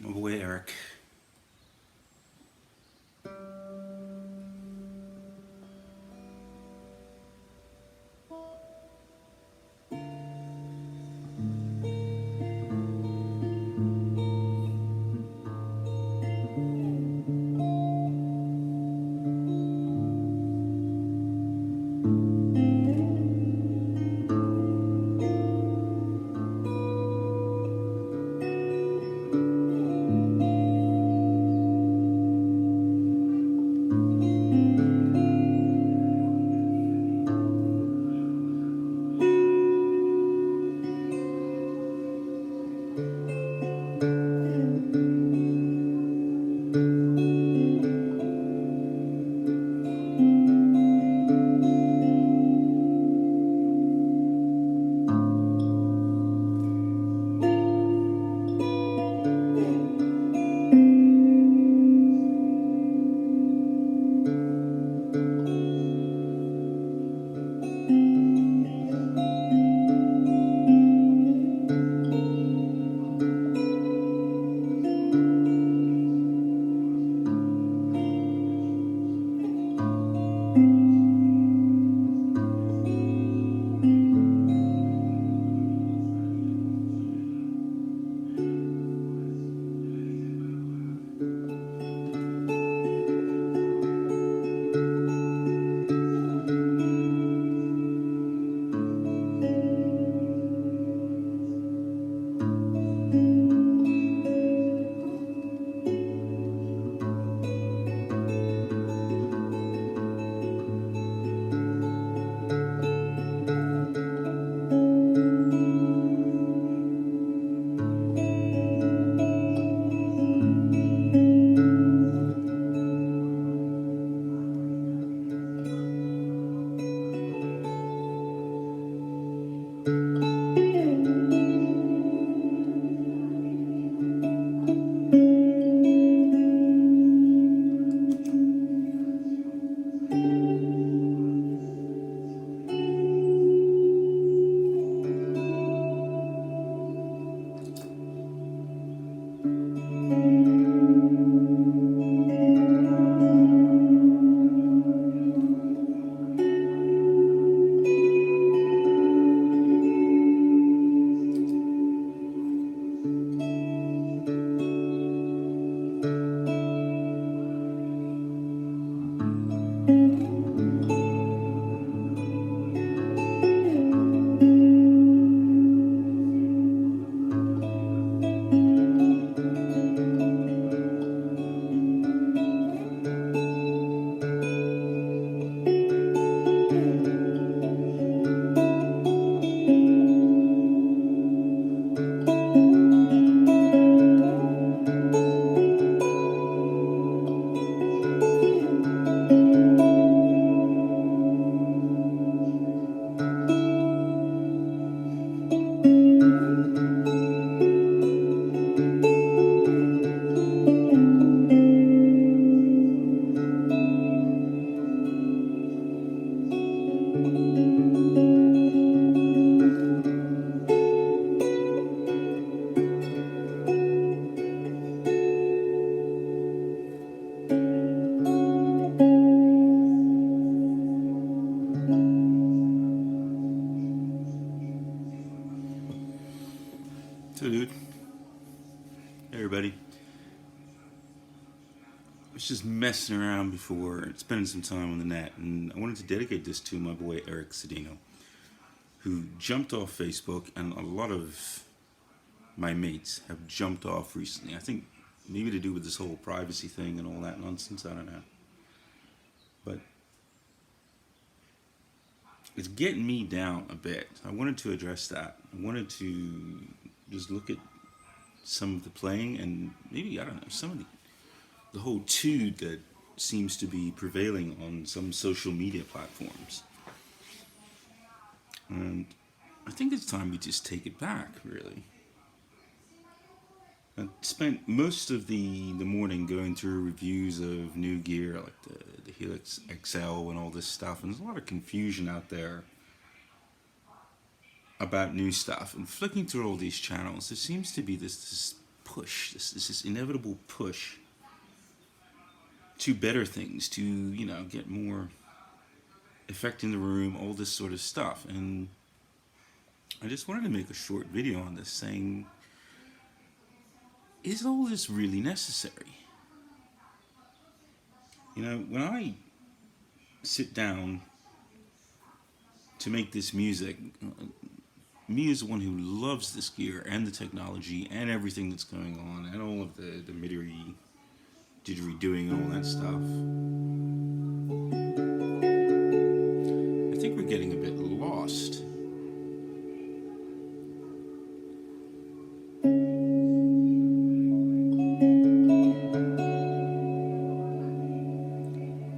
My boy Eric. So, dude, hey everybody. I was just messing around before, spending some time on the net, and I wanted to dedicate this to my boy Eric Cedeno, who jumped off Facebook, and a lot of my mates have jumped off recently. I think maybe to do with this whole privacy thing and all that nonsense. I don't know, but it's getting me down a bit. I wanted to address that. I wanted to just look at some of the playing and maybe, I don't know, some of the whole tude that seems to be prevailing on some social media platforms. And I think it's time we just take it back, really. I spent most of the morning going through reviews of new gear like the Helix XL and all this stuff, and there's a lot of confusion out there about new stuff. And flicking through all these channels, there seems to be this push, this inevitable push to better things, to, get more effect in the room, all this sort of stuff. And I just wanted to make a short video on this saying, is all this really necessary? When I sit down to make this music, me as one who loves this gear and the technology and everything that's going on and all of the Midi doing all that stuff, I think we're getting a bit lost.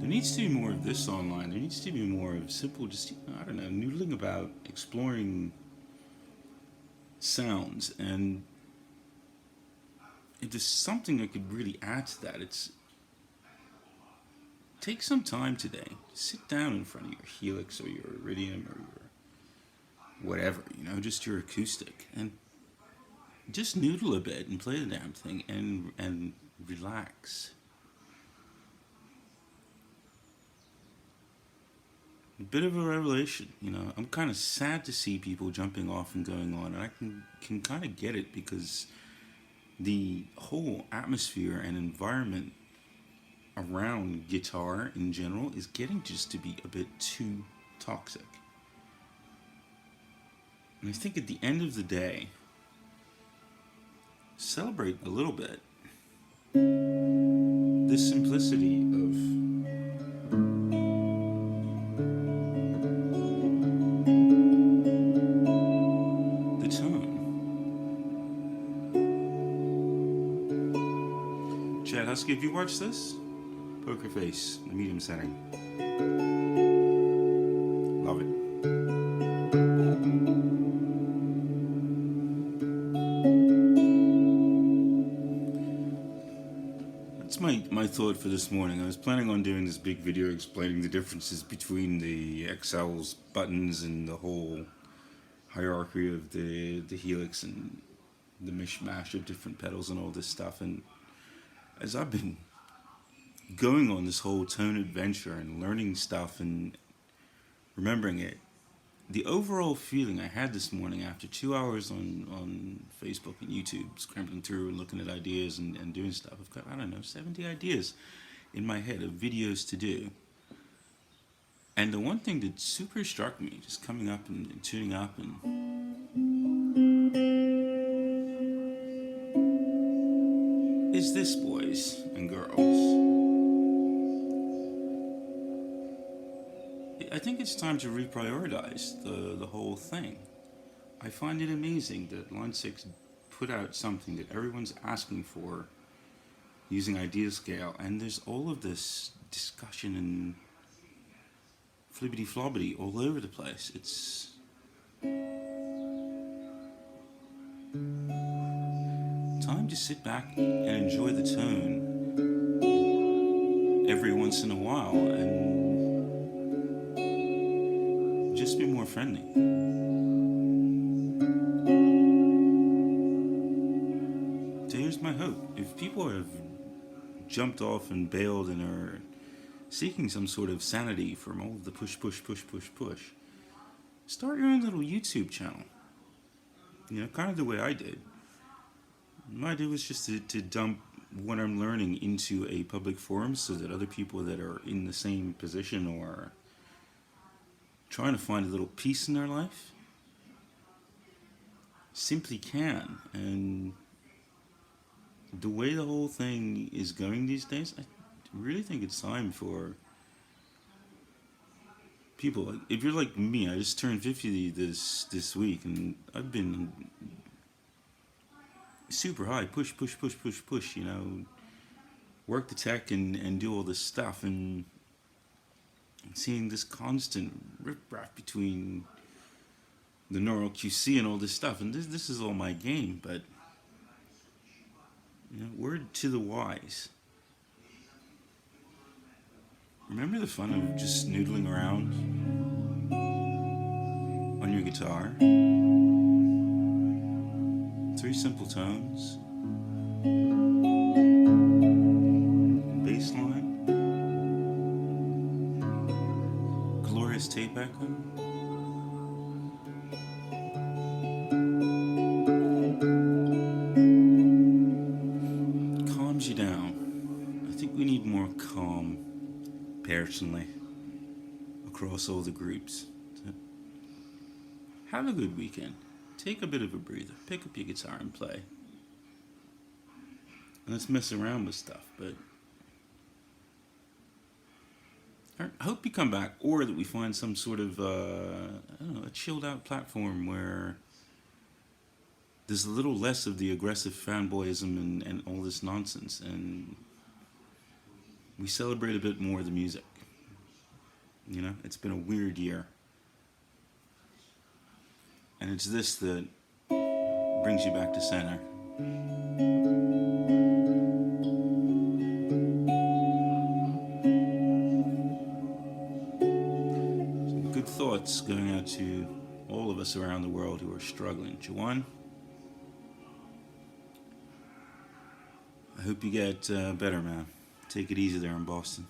There needs to be more of this online. There needs to be more of simple, just, noodling about, exploring sounds. And if there's something that could really add to that, it's take some time today. Sit down in front of your Helix or your Iridium or your whatever, just your acoustic, and just noodle a bit and play the damn thing and relax. A bit of a revelation, I'm kind of sad to see people jumping off and going on, and I can kind of get it, because the whole atmosphere and environment around guitar in general is getting just to be a bit too toxic. And I think at the end of the day, celebrate a little bit this simplicity of the tone. Chad Husky, have you watched this? Poker Face, the medium setting. Love it. That's my thought for this morning. I was planning on doing this big video explaining the differences between the XL's buttons and the whole hierarchy of the Helix and the mishmash of different pedals and all this stuff. And as I've been going on this whole tone adventure and learning stuff and remembering it, the overall feeling I had this morning after 2 hours on Facebook and YouTube, scrambling through and looking at ideas and doing stuff, I've got, 70 ideas in my head of videos to do. And the one thing that super struck me, just coming up and tuning up and is this, boys and girls. I think it's time to reprioritize the whole thing. I find it amazing that Line 6 put out something that everyone's asking for using idea scale, and there's all of this discussion and flibbity flobbity all over the place. It's time to sit back and enjoy the tone every once in a while and just be more friendly. So here's my hope. If people have jumped off and bailed and are seeking some sort of sanity from all of the push, start your own little YouTube channel. Kind of the way I did. My idea was just to dump what I'm learning into a public forum so that other people that are in the same position or trying to find a little peace in their life simply can. And the way the whole thing is going these days, I really think it's time for people. If you're like me, I just turned 50 this week, and I've been super high, push, work the tech and do all this stuff, and seeing this constant rip-rap between the neural QC and all this stuff, and this is all my game. But word to the wise, remember the fun of just noodling around on your guitar, 3 simple tones, Bass line. Glorious tape echo. Calms you down. I think we need more calm, personally, across all the groups. So, have a good weekend. Take a bit of a breather. Pick up your guitar and play. And let's mess around with stuff, but I hope you come back, or that we find some sort of, I don't know, a chilled out platform where there's a little less of the aggressive fanboyism and all this nonsense, and we celebrate a bit more of the music. You know, it's been a weird year. And it's this that brings you back to center. Some good thoughts going out to all of us around the world who are struggling. Jawan, I hope you get better, man. Take it easy there in Boston.